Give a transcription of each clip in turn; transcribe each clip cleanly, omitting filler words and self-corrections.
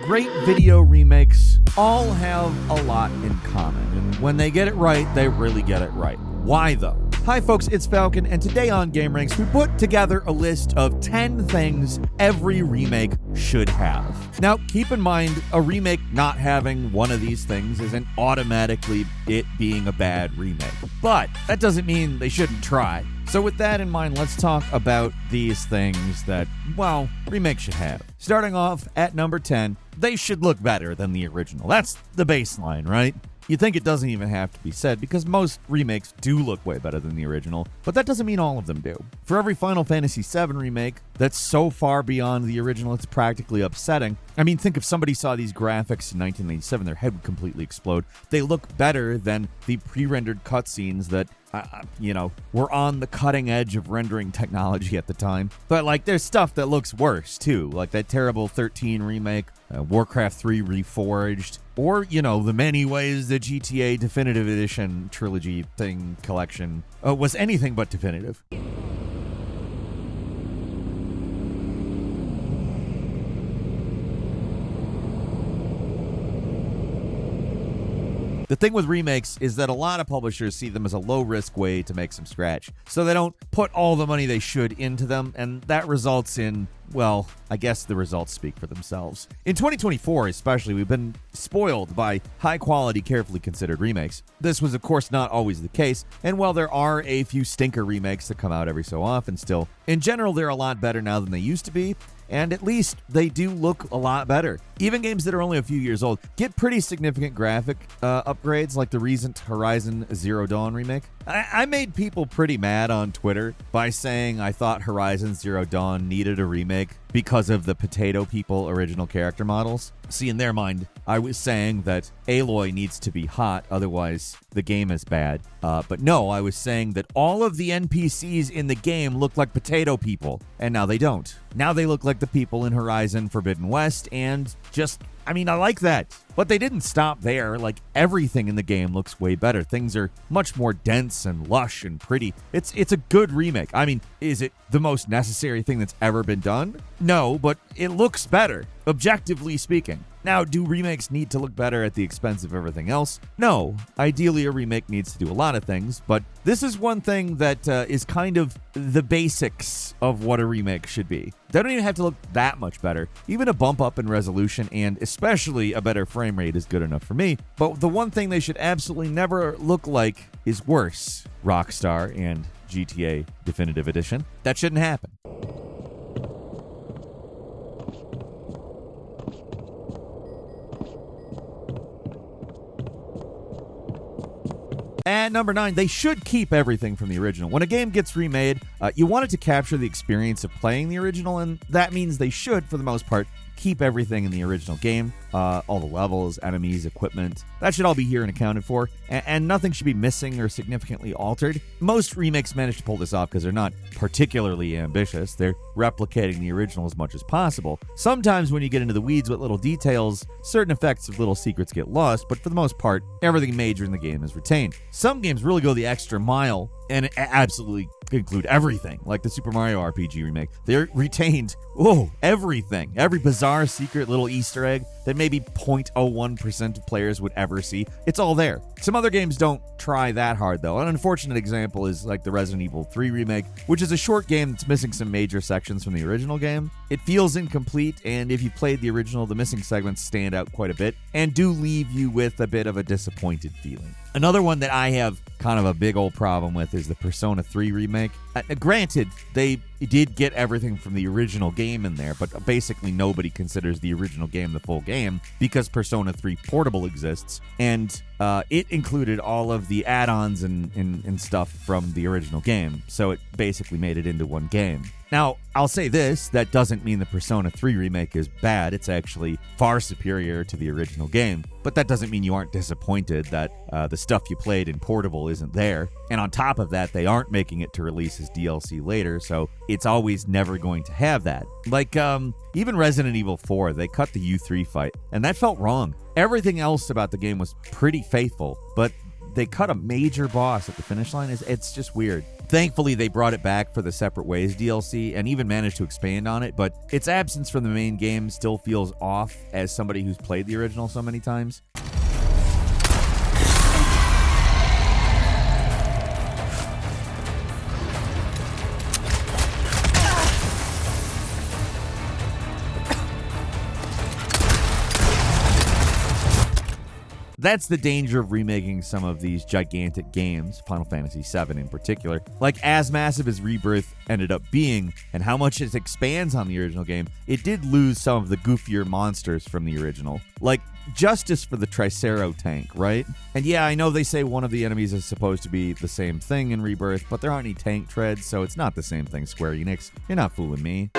Great video remakes all have a lot in common, and when they get it right, they really get it right. Why though? Hi folks, it's Falcon, and today on gameranx we put together a list of 10 things every remake should have. Now, keep in mind, a remake not having one of these things isn't automatically it being a bad remake, but that doesn't mean they shouldn't try. So with that in mind, let's talk about these things that, well, remakes should have. Starting off at number 10, they should look better than the original. That's the baseline, right? You'd think it doesn't even have to be said because most remakes do look way better than the original, but that doesn't mean all of them do. For every Final Fantasy VII remake that's so far beyond the original, it's practically upsetting. I mean, think if somebody saw these graphics in 1997, their head would completely explode. They look better than the pre-rendered cutscenes that were on the cutting edge of rendering technology at the time. But, like, there's stuff that looks worse, too. Like that terrible 13 remake, Warcraft 3 Reforged, or, the many ways the GTA Definitive Edition trilogy thing collection was anything but definitive. The thing with remakes is that a lot of publishers see them as a low-risk way to make some scratch, so they don't put all the money they should into them, and that results in, well, I guess the results speak for themselves. In 2024 especially, we've been spoiled by high-quality, carefully considered remakes. This was, of course, not always the case, and while there are a few stinker remakes that come out every so often still, in general, they're a lot better now than they used to be, and at least they do look a lot better. Even games that are only a few years old get pretty significant graphic upgrades, like the recent Horizon Zero Dawn remake. I made people pretty mad on Twitter by saying I thought Horizon Zero Dawn needed a remake because of the Potato People original character models. See, in their mind, I was saying that Aloy needs to be hot, otherwise the game is bad. But no, I was saying that all of the NPCs in the game look like Potato People, and now they don't. Now they look like the people in Horizon Forbidden West, and I like that. But they didn't stop there. Like, everything in the game looks way better. Things are much more dense and lush and pretty. It's a good remake. I mean, is it the most necessary thing that's ever been done? No, but it looks better, objectively speaking. Now, do remakes need to look better at the expense of everything else? No. Ideally, a remake needs to do a lot of things, but this is one thing that is kind of the basics of what a remake should be. They don't even have to look that much better. Even a bump up in resolution and especially a better frame rate is good enough for me. But the one thing they should absolutely never look like is worse. Rockstar and GTA Definitive Edition. That shouldn't happen. At number 9, they should keep everything from the original. When a game gets remade, you want it to capture the experience of playing the original, and that means they should, for the most part, keep everything in the original game. All the levels, enemies, equipment, that should all be here and accounted for, and nothing should be missing or significantly altered. Most remakes manage to pull this off because they're not particularly ambitious. They're replicating the original as much as possible. Sometimes when you get into the weeds with little details, certain effects of little secrets get lost, but for the most part, everything major in the game is retained. Some games really go the extra mile and absolutely include everything, like the Super Mario RPG remake. They're retained, everything. Every bizarre secret little Easter egg that maybe 0.01% of players would ever see. It's all there. Some other games don't try that hard, though. An unfortunate example is like the Resident Evil 3 remake, which is a short game that's missing some major sections from the original game. It feels incomplete, and if you played the original, the missing segments stand out quite a bit and do leave you with a bit of a disappointed feeling. Another one that I have kind of a big old problem with is the Persona 3 remake. Granted, they did get everything from the original game in there, but basically nobody considers the original game the full game because Persona 3 Portable exists, and it included all of the add-ons and stuff from the original game, so it basically made it into one game. Now, I'll say this, that doesn't mean the Persona 3 remake is bad. It's actually far superior to the original game. But that doesn't mean you aren't disappointed that the stuff you played in Portable isn't there. And on top of that, they aren't making it to release as DLC later, so it's always never going to have that. Like, even Resident Evil 4, they cut the U3 fight, and that felt wrong. Everything else about the game was pretty faithful, but they cut a major boss at the finish line. It's just weird. Thankfully, they brought it back for the Separate Ways DLC and even managed to expand on it, but its absence from the main game still feels off as somebody who's played the original so many times. That's the danger of remaking some of these gigantic games, Final Fantasy VII in particular. Like, as massive as Rebirth ended up being, and how much it expands on the original game, it did lose some of the goofier monsters from the original. Like, justice for the Tricero tank, right? And yeah, I know they say one of the enemies is supposed to be the same thing in Rebirth, but there aren't any tank treads, so it's not the same thing, Square Enix. You're not fooling me.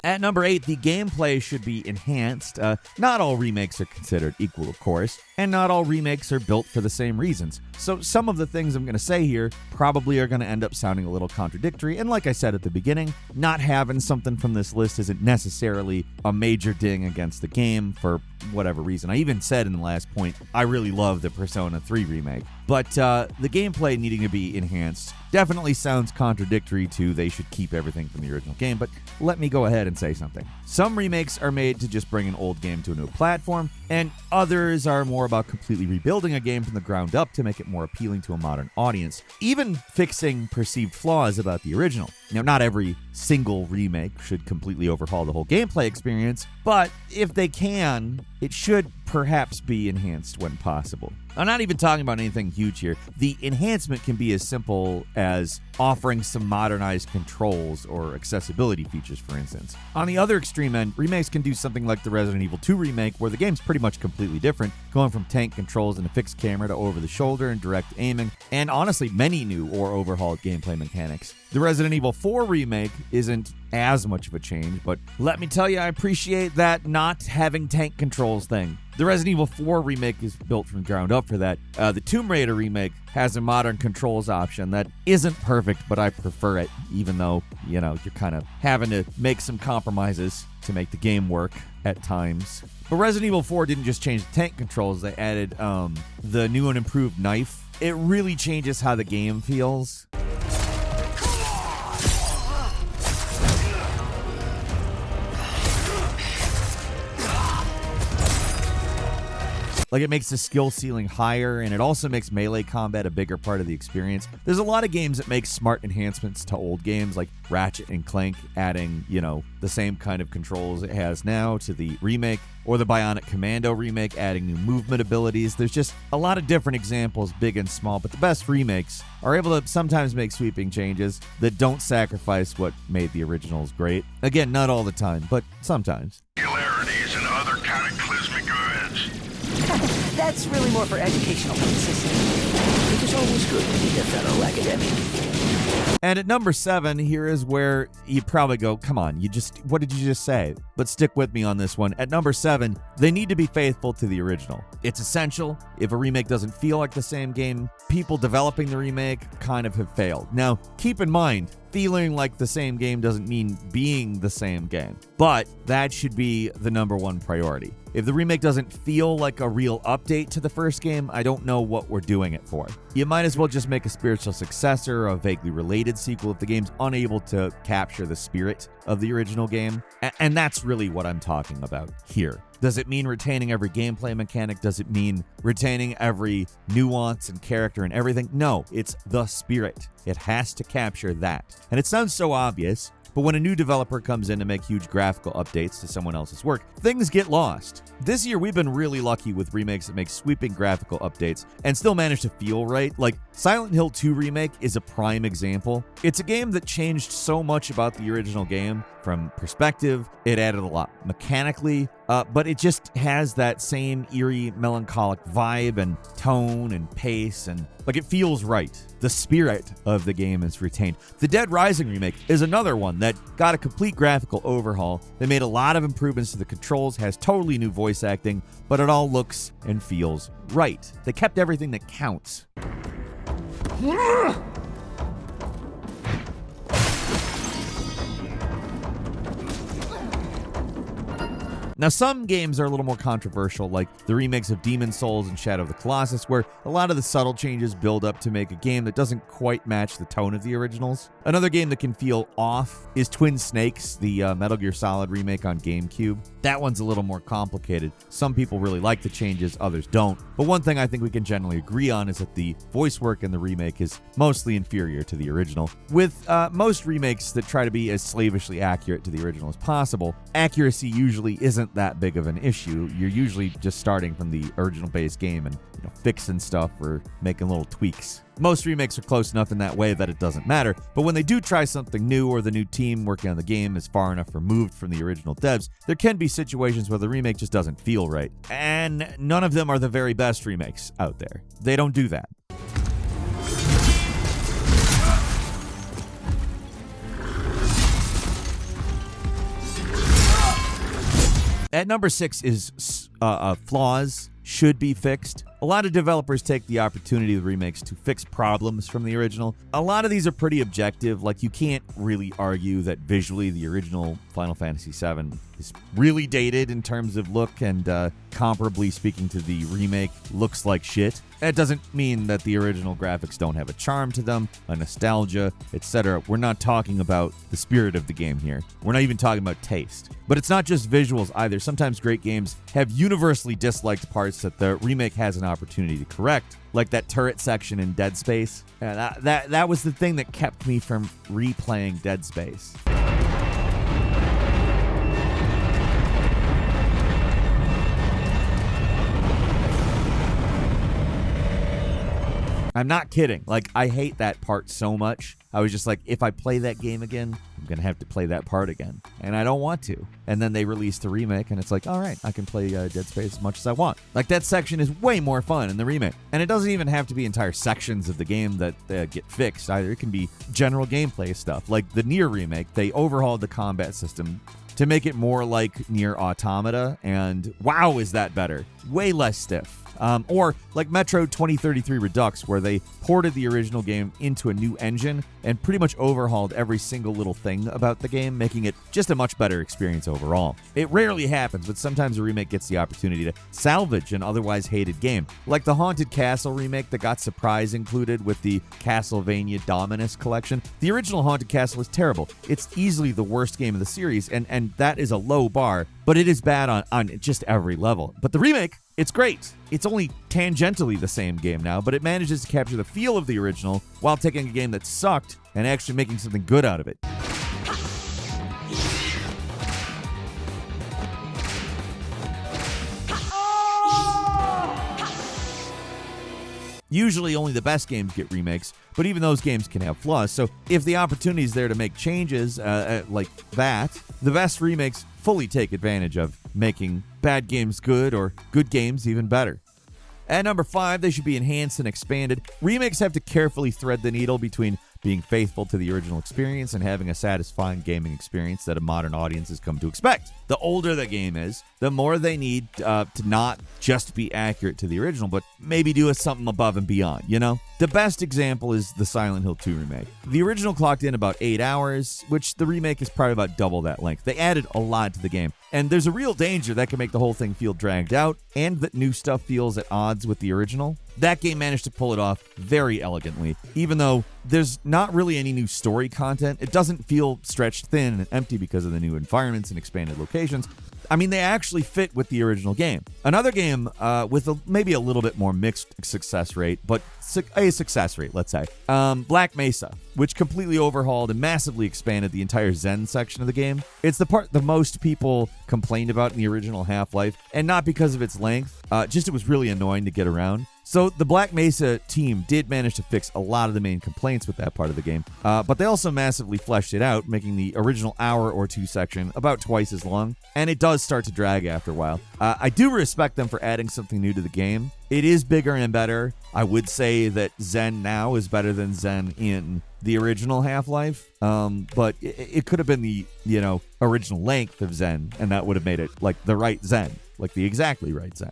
At number 8, the gameplay should be enhanced. Not all remakes are considered equal, of course, and not all remakes are built for the same reasons. So some of the things I'm going to say here probably are going to end up sounding a little contradictory, and like I said at the beginning, not having something from this list isn't necessarily a major ding against the game for whatever reason. I even said in the last point, I really love the Persona 3 remake. But the gameplay needing to be enhanced definitely sounds contradictory to they should keep everything from the original game, but let me go ahead and say something. Some remakes are made to just bring an old game to a new platform, and others are more about completely rebuilding a game from the ground up to make it more appealing to a modern audience, even fixing perceived flaws about the original. Now, not every single remake should completely overhaul the whole gameplay experience, but if they can, it should perhaps be enhanced when possible. I'm not even talking about anything huge here. The enhancement can be as simple as offering some modernized controls or accessibility features, for instance. On the other extreme end, remakes can do something like the Resident Evil 2 remake, where the game's pretty much completely different, going from tank controls and a fixed camera to over-the-shoulder and direct aiming, and honestly, many new or overhauled gameplay mechanics. The Resident Evil 4 remake isn't as much of a change, but let me tell you, I appreciate that not having tank controls thing. The Resident Evil 4 remake is built from the ground up for that. The Tomb Raider remake has a modern controls option that isn't perfect, but I prefer it, even though, you're kind of having to make some compromises to make the game work at times. But Resident Evil 4 didn't just change the tank controls, they added the new and improved knife. It really changes how the game feels. Like, it makes the skill ceiling higher, and it also makes melee combat a bigger part of the experience. There's a lot of games that make smart enhancements to old games, like Ratchet and Clank adding, the same kind of controls it has now to the remake, or the Bionic Commando remake adding new movement abilities. There's just a lot of different examples, big and small, but the best remakes are able to sometimes make sweeping changes that don't sacrifice what made the originals great. Again, not all the time, but sometimes. Regularities and other cataclysmic events. That's really more for educational purposes. It is always good to be a fellow academic. And at number 7, here is where you probably go, come on, what did you just say? But stick with me on this one. At number 7, they need to be faithful to the original. It's essential. If a remake doesn't feel like the same game, people developing the remake kind of have failed. Now, keep in mind, feeling like the same game doesn't mean being the same game, but that should be the number one priority. If the remake doesn't feel like a real update to the first game, I don't know what we're doing it for. You might as well just make a spiritual successor, a vaguely related sequel, if the game's unable to capture the spirit of the original game. And that's really what I'm talking about here. Does it mean retaining every gameplay mechanic? Does it mean retaining every nuance and character and everything? No, it's the spirit. It has to capture that. And it sounds so obvious, but when a new developer comes in to make huge graphical updates to someone else's work, things get lost. This year, we've been really lucky with remakes that make sweeping graphical updates and still manage to feel right. Like, Silent Hill 2 Remake is a prime example. It's a game that changed so much about the original game from perspective. It added a lot mechanically, but it just has that same eerie, melancholic vibe and tone and pace, and like, it feels right. The spirit of the game is retained. The Dead Rising remake is another one that got a complete graphical overhaul. They made a lot of improvements to the controls, has totally new voice acting, but it all looks and feels right. They kept everything that counts. Now, some games are a little more controversial, like the remakes of Demon's Souls and Shadow of the Colossus, where a lot of the subtle changes build up to make a game that doesn't quite match the tone of the originals. Another game that can feel off is Twin Snakes, the Metal Gear Solid remake on GameCube. That one's a little more complicated. Some people really like the changes, others don't. But one thing I think we can generally agree on is that the voice work in the remake is mostly inferior to the original. With most remakes that try to be as slavishly accurate to the original as possible, accuracy usually isn't that big of an issue. You're usually just starting from the original base game and fixing stuff or making little tweaks. Most remakes are close enough in that way that it doesn't matter, but when they do try something new or the new team working on the game is far enough removed from the original devs, there can be situations where the remake just doesn't feel right. And none of them are the very best remakes out there. They don't do that. At number 6 is flaws should be fixed. A lot of developers take the opportunity of remakes to fix problems from the original. A lot of these are pretty objective, like you can't really argue that visually the original Final Fantasy VII is really dated in terms of look and comparably speaking to the remake looks like shit. That doesn't mean that the original graphics don't have a charm to them, a nostalgia, etc. We're not talking about the spirit of the game here. We're not even talking about taste. But it's not just visuals either. Sometimes great games have universally disliked parts that the remake has an opportunity to correct, like that turret section in Dead Space. That was the thing that kept me from replaying Dead Space. I'm not kidding. Like, I hate that part so much. I was just like, if I play that game again, I'm going to have to play that part again. And I don't want to. And then they released a remake, and it's like, all right, I can play Dead Space as much as I want. Like, that section is way more fun in the remake. And it doesn't even have to be entire sections of the game that get fixed either. It can be general gameplay stuff. Like the Nier remake, they overhauled the combat system to make it more like Nier Automata, and wow, is that better. Way less stiff. Or like Metro 2033 Redux, where they ported the original game into a new engine and pretty much overhauled every single little thing about the game, making it just a much better experience overall. It rarely happens, but sometimes a remake gets the opportunity to salvage an otherwise hated game. Like the Haunted Castle remake that got Surprise included with the Castlevania Dominus collection. The original Haunted Castle is terrible. It's easily the worst game of the series, and that is a low bar, but it is bad on just every level. But the remake, it's great. It's only tangentially the same game now, but it manages to capture the feel of the original while taking a game that sucked and actually making something good out of it. Usually only the best games get remakes, but even those games can have flaws. So if the opportunity is there to make changes like that, the best remakes fully take advantage of making bad games good or good games even better. At number 5, they should be enhanced and expanded. Remakes have to carefully thread the needle between being faithful to the original experience and having a satisfying gaming experience that a modern audience has come to expect. The older the game is, the more they need to not just be accurate to the original, but maybe do something above and beyond, you know? The best example is the Silent Hill 2 remake. The original clocked in about 8 hours, which the remake is probably about double that length. They added a lot to the game, and there's a real danger that can make the whole thing feel dragged out, and that new stuff feels at odds with the original. That game managed to pull it off very elegantly. Even though there's not really any new story content, it doesn't feel stretched thin and empty because of the new environments and expanded locations. I mean, they actually fit with the original game. Another game with maybe a little bit more mixed success rate, but a success rate, let's say. Black Mesa, which completely overhauled and massively expanded the entire Zen section of the game. It's the part the most people complained about in the original Half-Life, and not because of its length, just it was really annoying to get around. So the Black Mesa team did manage to fix a lot of the main complaints with that part of the game, but they also massively fleshed it out, making the original hour or two section about twice as long, and it does start to drag after a while. I do respect them for adding something new to the game. It is bigger and better. I would say that Zen now is better than Zen in the original Half-Life, but it could have been the, original length of Zen, and that would have made it like the right Zen, like the exactly right Zen.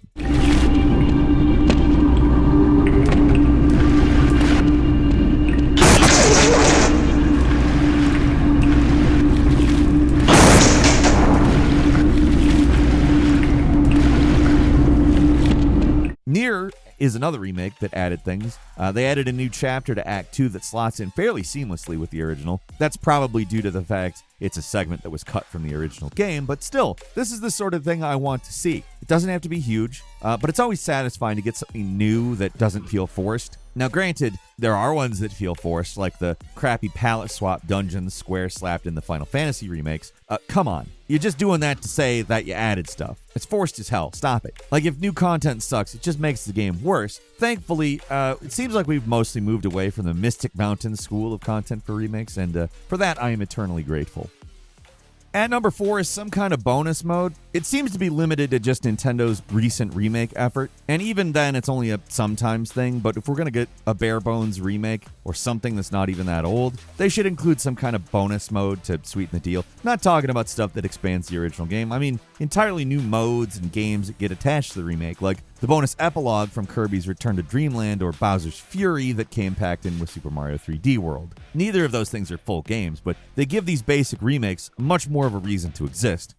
is another remake that added things. They added a new chapter to Act 2 that slots in fairly seamlessly with the original. That's probably due to the fact it's a segment that was cut from the original game, but still, this is the sort of thing I want to see. It doesn't have to be huge, but it's always satisfying to get something new that doesn't feel forced. Now, granted, there are ones that feel forced, like the crappy palette swap dungeons Square slapped in the Final Fantasy remakes. Come on. You're just doing that to say that you added stuff. It's forced as hell. Stop it. Like, if new content sucks, it just makes the game worse. Thankfully, it seems like we've mostly moved away from the Mystic Mountain school of content for remakes, and for that, I am eternally grateful. At number 4 is some kind of bonus mode. It seems to be limited to just Nintendo's recent remake effort, and even then it's only a sometimes thing, but if we're going to get a bare bones remake or something that's not even that old, they should include some kind of bonus mode to sweeten the deal. Not talking about stuff that expands the original game. I mean, entirely new modes and games that get attached to the remake, like the bonus epilogue from Kirby's Return to Dreamland or Bowser's Fury that came packed in with Super Mario 3D World. Neither of those things are full games, but they give these basic remakes much more of a reason to exist.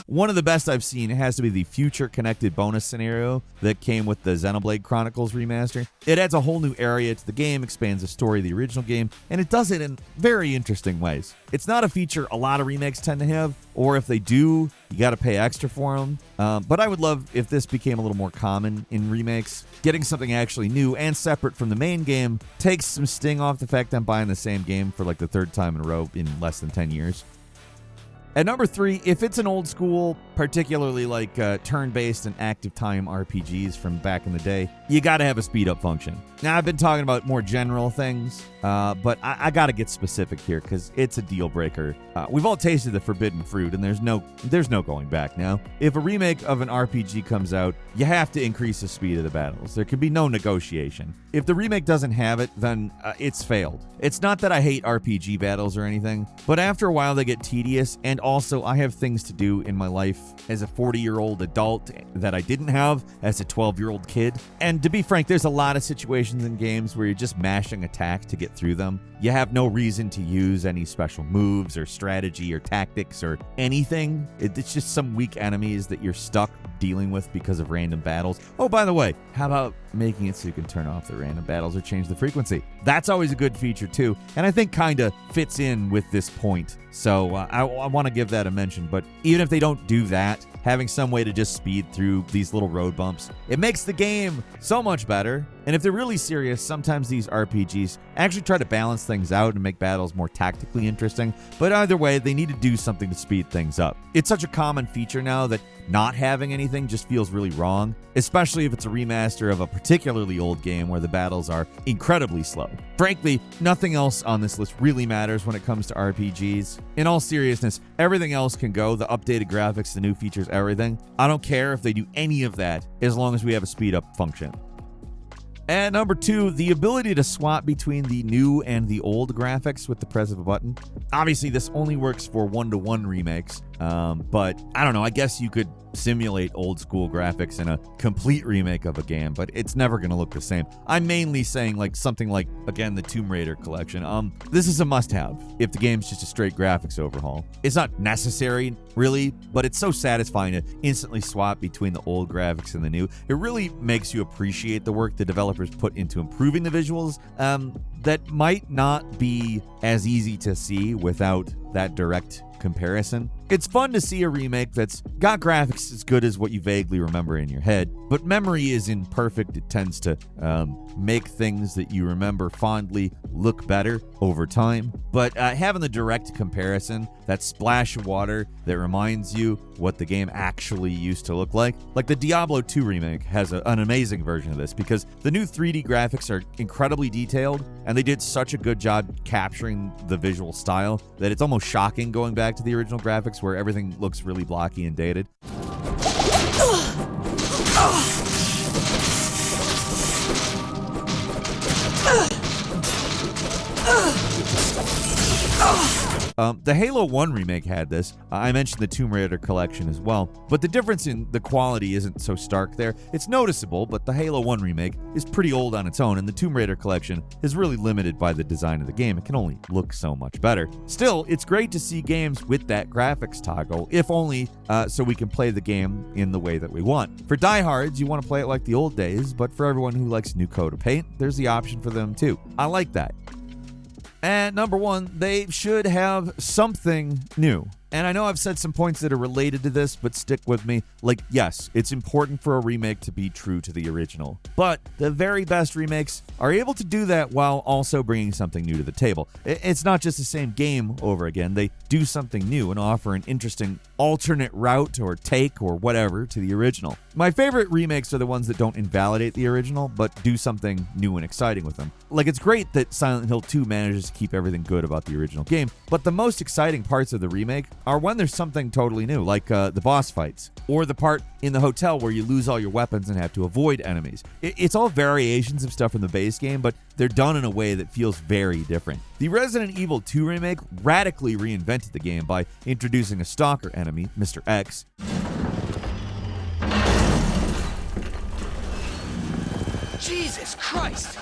One of the best I've seen has to be the future connected bonus scenario that came with the Xenoblade Chronicles remaster. It adds a whole new area to the game, expands the story of the original game, and it does it in very interesting ways. It's not a feature a lot of remakes tend to have, or if they do, you got to pay extra for them. But I would love if this became a little more common in remakes. Getting something actually new and separate from the main game takes some sting off the fact I'm buying the same game for like the third time in a row in less than 10 years. At number 3, if it's an old school, particularly like turn-based and active time RPGs from back in the day, you got to have a speed-up function. Now, I've been talking about more general things, but I got to get specific here because it's a deal breaker. We've all tasted the forbidden fruit, and there's no going back now. If a remake of an RPG comes out, you have to increase the speed of the battles. There can be no negotiation. If the remake doesn't have it, then it's failed. It's not that I hate RPG battles or anything, but after a while they get tedious, and also I have things to do in my life as a 40-year-old adult that I didn't have as a 12-year-old kid. And to be frank, there's a lot of situations in games where you're just mashing attack to get through them. You have no reason to use any special moves or strategy or tactics or anything. It's just some weak enemies that you're stuck dealing with because of random battles. Oh, by the way, how about making it so you can turn off the random battles or change the frequency? That's always a good feature too, and I think kind of fits in with this point. So I want to give that a mention, but even if they don't do that, having some way to just speed through these little road bumps, it makes the game so much better. And if they're really serious, sometimes these RPGs actually try to balance things out and make battles more tactically interesting. But either way, they need to do something to speed things up. It's such a common feature now that not having anything just feels really wrong, especially if it's a remaster of a particularly old game where the battles are incredibly slow. Frankly, nothing else on this list really matters when it comes to RPGs. In all seriousness, everything else can go, the updated graphics, the new features, everything. I don't care if they do any of that as long as we have a speed up function. At number 2, the ability to swap between the new and the old graphics with the press of a button. Obviously, this only works for one-to-one remakes, but I don't know, I guess you could simulate old school graphics in a complete remake of a game, but it's never going to look the same. I'm mainly saying like something like, again, the Tomb Raider collection. This is a must-have if the game's just a straight graphics overhaul. It's not necessary, really, but it's so satisfying to instantly swap between the old graphics and the new. It really makes you appreciate the work the developers put into improving the visuals that might not be as easy to see without that direct comparison. It's fun to see a remake that's got graphics as good as what you vaguely remember in your head, but memory is imperfect. It tends to make things that you remember fondly look better over time. But having the direct comparison, that splash of water that reminds you what the game actually used to look like the Diablo 2 remake has an amazing version of this because the new 3D graphics are incredibly detailed and they did such a good job capturing the visual style that it's almost shocking going back to the original graphics where everything looks really blocky and dated. The Halo 1 remake had this. I mentioned the Tomb Raider collection as well, but the difference in the quality isn't so stark there. It's noticeable, but the Halo 1 remake is pretty old on its own, and the Tomb Raider collection is really limited by the design of the game. It can only look so much better. Still, it's great to see games with that graphics toggle, if only so we can play the game in the way that we want. For diehards, you want to play it like the old days, but for everyone who likes new coat of paint, there's the option for them too. I like that. And number one, they should have something new. And I know I've said some points that are related to this, but stick with me. Like, yes, it's important for a remake to be true to the original. But the very best remakes are able to do that while also bringing something new to the table. It's not just the same game over again. They do something new and offer an interesting alternate route or take or whatever to the original. My favorite remakes are the ones that don't invalidate the original, but do something new and exciting with them. Like, it's great that Silent Hill 2 manages to keep everything good about the original game, but the most exciting parts of the remake are when there's something totally new, like the boss fights, or the part in the hotel where you lose all your weapons and have to avoid enemies. It's all variations of stuff from the base game, but they're done in a way that feels very different. The Resident Evil 2 remake radically reinvented the game by introducing a stalker enemy, Mr. X. Jesus Christ!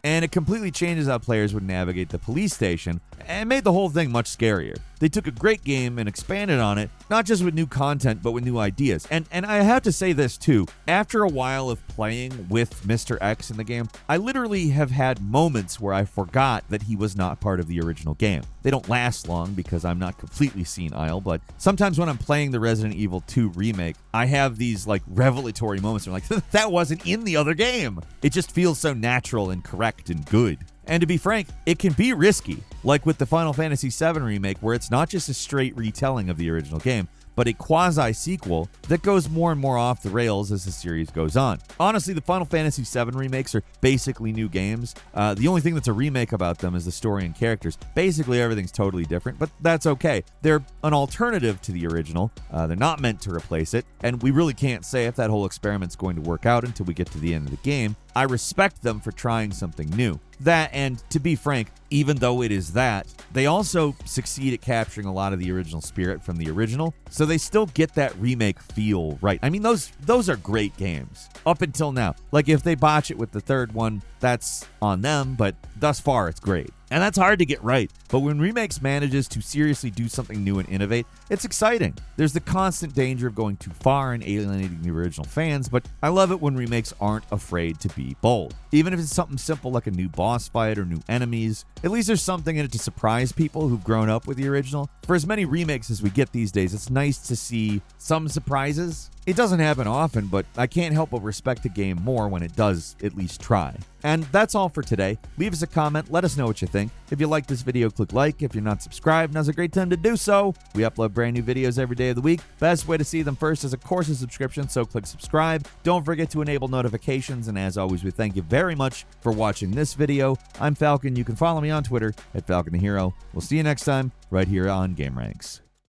And it completely changes how players would navigate the police station and made the whole thing much scarier. They took a great game and expanded on it, not just with new content, but with new ideas. And I have to say this too, after a while of playing with Mr. X in the game, I literally have had moments where I forgot that he was not part of the original game. They don't last long because I'm not completely senile, but sometimes when I'm playing the Resident Evil 2 remake, I have these like revelatory moments where I'm like, that wasn't in the other game. It just feels so natural and correct and good. And to be frank, it can be risky, like with the Final Fantasy VII remake, where it's not just a straight retelling of the original game, but a quasi-sequel that goes more and more off the rails as the series goes on. Honestly, the Final Fantasy VII remakes are basically new games. The only thing that's a remake about them is the story and characters. Basically, everything's totally different, but that's okay. They're an alternative to the original. They're not meant to replace it, and we really can't say if that whole experiment's going to work out until we get to the end of the game. I respect them for trying something new. That, and to be frank, even though it is that, they also succeed at capturing a lot of the original spirit from the original, so they still get that remake feel right. I mean, those are great games, up until now. Like, if they botch it with the third one, that's on them, but thus far, it's great. And that's hard to get right. But when Remakes manages to seriously do something new and innovate, it's exciting. There's the constant danger of going too far and alienating the original fans, but I love it when remakes aren't afraid to be bold. Even if it's something simple like a new boss fight or new enemies, at least there's something in it to surprise people who've grown up with the original. For as many remakes as we get these days, it's nice to see some surprises. It doesn't happen often, but I can't help but respect the game more when it does at least try. And that's all for today. Leave us a comment, let us know what you think. If you like this video, click like. If you're not subscribed, now's a great time to do so. We upload brand new videos every day of the week. Best way to see them first is, of course, a subscription, so click subscribe. Don't forget to enable notifications, and as always, we thank you very much for watching this video. I'm Falcon. You can follow me on Twitter at Falcon the Hero. We'll see you next time right here on GameRanx.